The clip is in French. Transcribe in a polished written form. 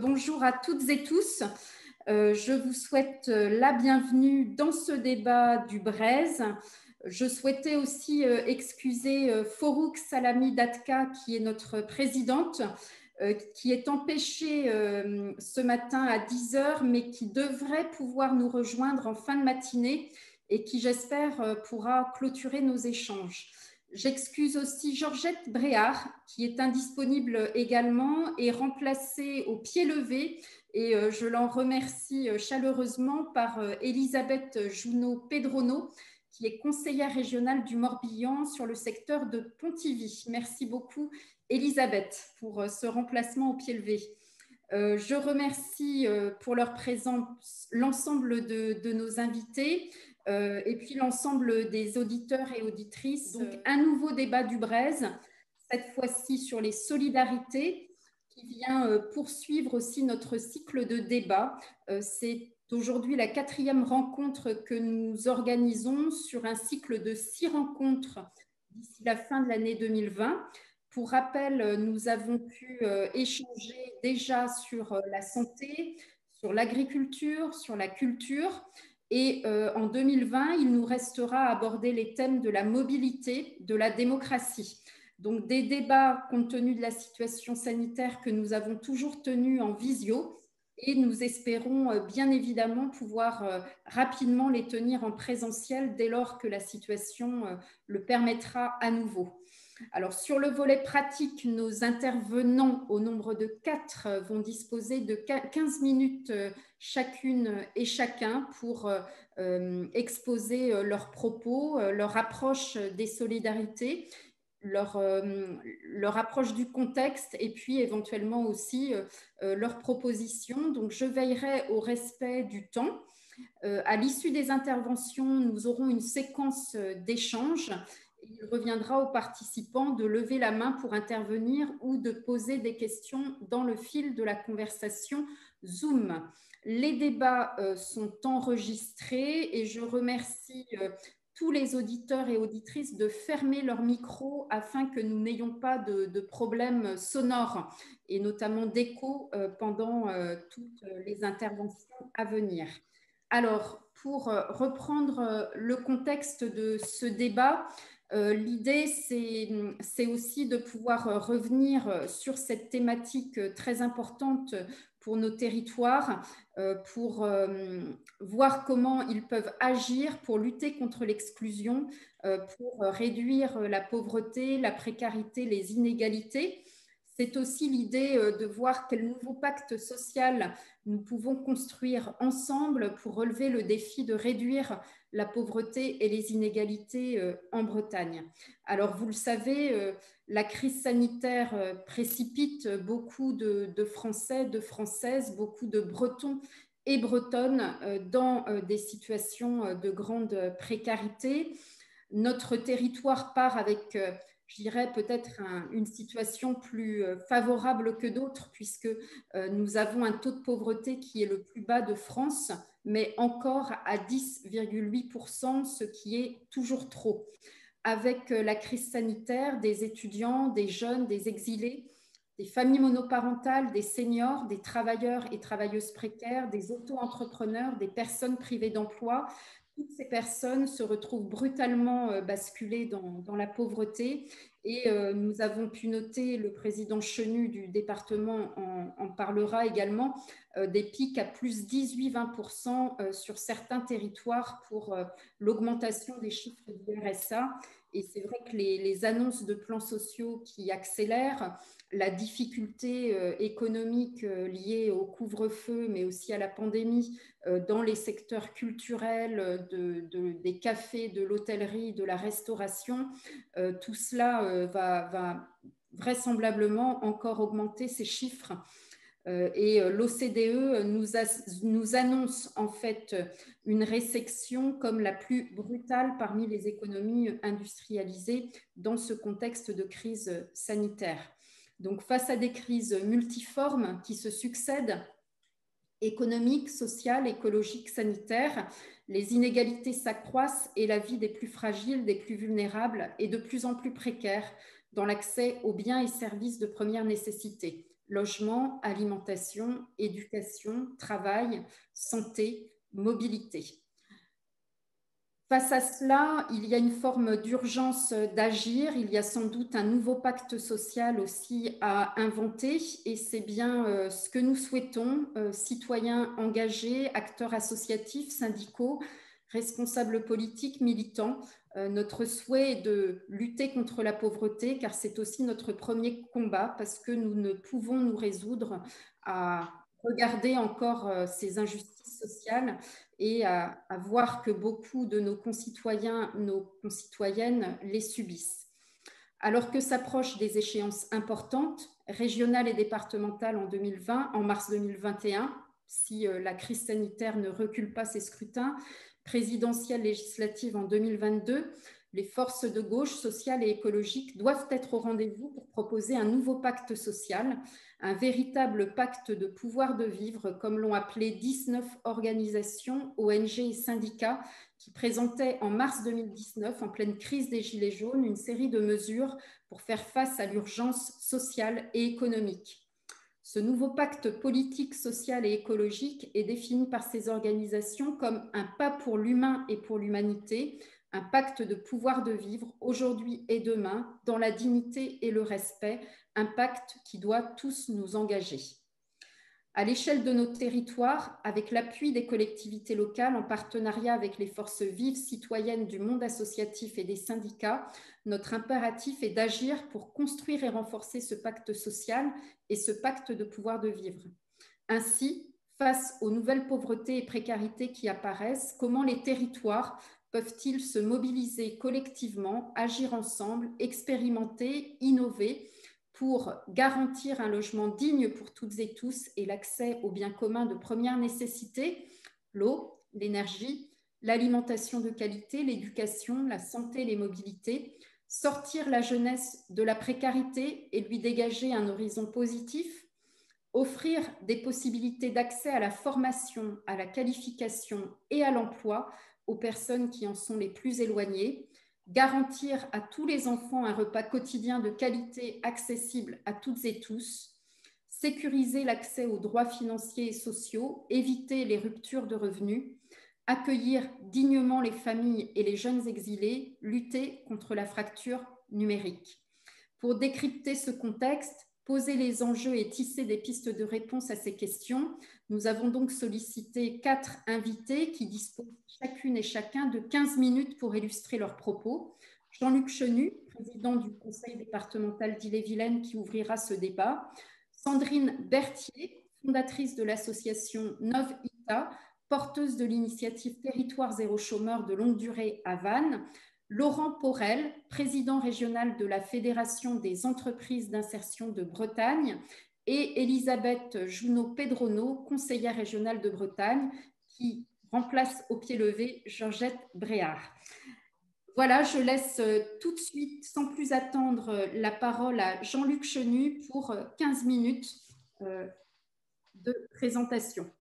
Bonjour à toutes et tous. Je vous souhaite la bienvenue dans ce débat du Breizh. Je souhaitais aussi excuser Forouk Salami Datka, qui est notre présidente, qui est empêchée ce matin à 10 heures, mais qui devrait pouvoir nous rejoindre en fin de matinée et qui, j'espère, pourra clôturer nos échanges. J'excuse aussi Georgette Bréard, qui est indisponible également et remplacée au pied levé. Et je l'en remercie chaleureusement par Elisabeth Junot-Pedrono, qui est conseillère régionale du Morbihan sur le secteur de Pontivy. Merci beaucoup, Elisabeth, pour ce remplacement au pied levé. Je remercie pour leur présence l'ensemble de nos invités et puis l'ensemble des auditeurs et auditrices. Donc, un nouveau débat du Breizh, cette fois-ci sur les solidarités, qui vient poursuivre aussi notre cycle de débat. C'est aujourd'hui la 4e rencontre que nous organisons sur un cycle de 6 rencontres d'ici la fin de l'année 2020. Pour rappel, nous avons pu échanger déjà sur la santé, sur l'agriculture, sur la culture. Et en 2020, il nous restera à aborder les thèmes de la mobilité, de la démocratie. Donc des débats compte tenu de la situation sanitaire que nous avons toujours tenus en visio. Et nous espérons bien évidemment pouvoir rapidement les tenir en présentiel dès lors que la situation le permettra à nouveau. Alors, sur le volet pratique, nos intervenants, au nombre de 4, vont disposer de 15 minutes chacune et chacun pour exposer leurs propos, leur approche des solidarités, leur approche du contexte et puis éventuellement aussi leurs propositions. Donc, je veillerai au respect du temps. À l'issue des interventions, nous aurons une séquence d'échanges. Il reviendra aux participants de lever la main pour intervenir ou de poser des questions dans le fil de la conversation Zoom. Les débats sont enregistrés et je remercie tous les auditeurs et auditrices de fermer leur micro afin que nous n'ayons pas de problèmes sonores et notamment d'écho pendant toutes les interventions à venir. Alors, pour reprendre le contexte de ce débat, l'idée, c'est aussi de pouvoir revenir sur cette thématique très importante pour nos territoires, pour voir comment ils peuvent agir pour lutter contre l'exclusion, pour réduire la pauvreté, la précarité, les inégalités. C'est aussi l'idée de voir quel nouveau pacte social nous pouvons construire ensemble pour relever le défi de réduire la pauvreté et les inégalités en Bretagne. Alors, vous le savez, la crise sanitaire précipite beaucoup de Français, de Françaises, beaucoup de Bretons et Bretonnes dans des situations de grande précarité. Notre territoire part avec je dirais peut-être une situation plus favorable que d'autres, puisque nous avons un taux de pauvreté qui est le plus bas de France, mais encore à 10,8%, ce qui est toujours trop. Avec la crise sanitaire, des étudiants, des jeunes, des exilés, des familles monoparentales, des seniors, des travailleurs et travailleuses précaires, des auto-entrepreneurs, des personnes privées d'emploi, toutes ces personnes se retrouvent brutalement basculées dans la pauvreté et nous avons pu noter, le président Chenu du département en parlera également, des pics à plus 18-20% sur certains territoires pour l'augmentation des chiffres du RSA. Et c'est vrai que les annonces de plans sociaux qui accélèrent, la difficulté économique liée au couvre-feu, mais aussi à la pandémie dans les secteurs culturels, des cafés, de l'hôtellerie, de la restauration, tout cela va vraisemblablement encore augmenter ces chiffres. Et l'OCDE nous annonce en fait une récession comme la plus brutale parmi les économies industrialisées dans ce contexte de crise sanitaire. Donc, face à des crises multiformes qui se succèdent, économiques, sociales, écologiques, sanitaires, les inégalités s'accroissent et la vie des plus fragiles, des plus vulnérables est de plus en plus précaire dans l'accès aux biens et services de première nécessité. logement, alimentation, éducation, travail, santé, mobilité. Face à cela, il y a une forme d'urgence d'agir. Il y a sans doute un nouveau pacte social aussi à inventer et c'est bien ce que nous souhaitons, citoyens engagés, acteurs associatifs, syndicaux, responsables politiques, militants. Notre souhait est de lutter contre la pauvreté car c'est aussi notre premier combat parce que nous ne pouvons nous résoudre à regarder encore ces injustices sociales et à voir que beaucoup de nos concitoyens, nos concitoyennes les subissent. Alors que s'approchent des échéances importantes, régionales et départementales en 2020, en mars 2021, si la crise sanitaire ne recule pas ces scrutins, présidentielles législatives en 2022, les forces de gauche sociales et écologiques doivent être au rendez-vous pour proposer un nouveau pacte social, un véritable pacte de pouvoir de vivre, comme l'ont appelé 19 organisations, ONG et syndicats qui présentaient en mars 2019, en pleine crise des Gilets jaunes, une série de mesures pour faire face à l'urgence sociale et économique. Ce nouveau pacte politique, social et écologique est défini par ces organisations comme un pas pour l'humain et pour l'humanité, un pacte de pouvoir de vivre aujourd'hui et demain dans la dignité et le respect, un pacte qui doit tous nous engager. À l'échelle de nos territoires, avec l'appui des collectivités locales, en partenariat avec les forces vives citoyennes du monde associatif et des syndicats, notre impératif est d'agir pour construire et renforcer ce pacte social et ce pacte de pouvoir de vivre. Ainsi, face aux nouvelles pauvretés et précarités qui apparaissent, comment les territoires peuvent-ils se mobiliser collectivement, agir ensemble, expérimenter, innover pour garantir un logement digne pour toutes et tous et l'accès aux biens communs de première nécessité, l'eau, l'énergie, l'alimentation de qualité, l'éducation, la santé, les mobilités, sortir la jeunesse de la précarité et lui dégager un horizon positif, offrir des possibilités d'accès à la formation, à la qualification et à l'emploi aux personnes qui en sont les plus éloignées, garantir à tous les enfants un repas quotidien de qualité accessible à toutes et tous, sécuriser l'accès aux droits financiers et sociaux, éviter les ruptures de revenus, accueillir dignement les familles et les jeunes exilés, lutter contre la fracture numérique. Pour décrypter ce contexte, poser les enjeux et tisser des pistes de réponse à ces questions, nous avons donc sollicité 4 invités qui disposent chacune et chacun de 15 minutes pour illustrer leurs propos. Jean-Luc Chenu, président du conseil départemental d'Ille-et-Vilaine, qui ouvrira ce débat. Sandrine Berthier, fondatrice de l'association Nov-Ita, porteuse de l'initiative Territoire zéro chômeur de longue durée à Vannes. Laurent Porel, président régional de la Fédération des entreprises d'insertion de Bretagne, et Elisabeth Junot-Pedrono, conseillère régionale de Bretagne, qui remplace au pied levé Georgette Bréard. Voilà, je laisse tout de suite, sans plus attendre, la parole à Jean-Luc Chenu pour 15 minutes de présentation.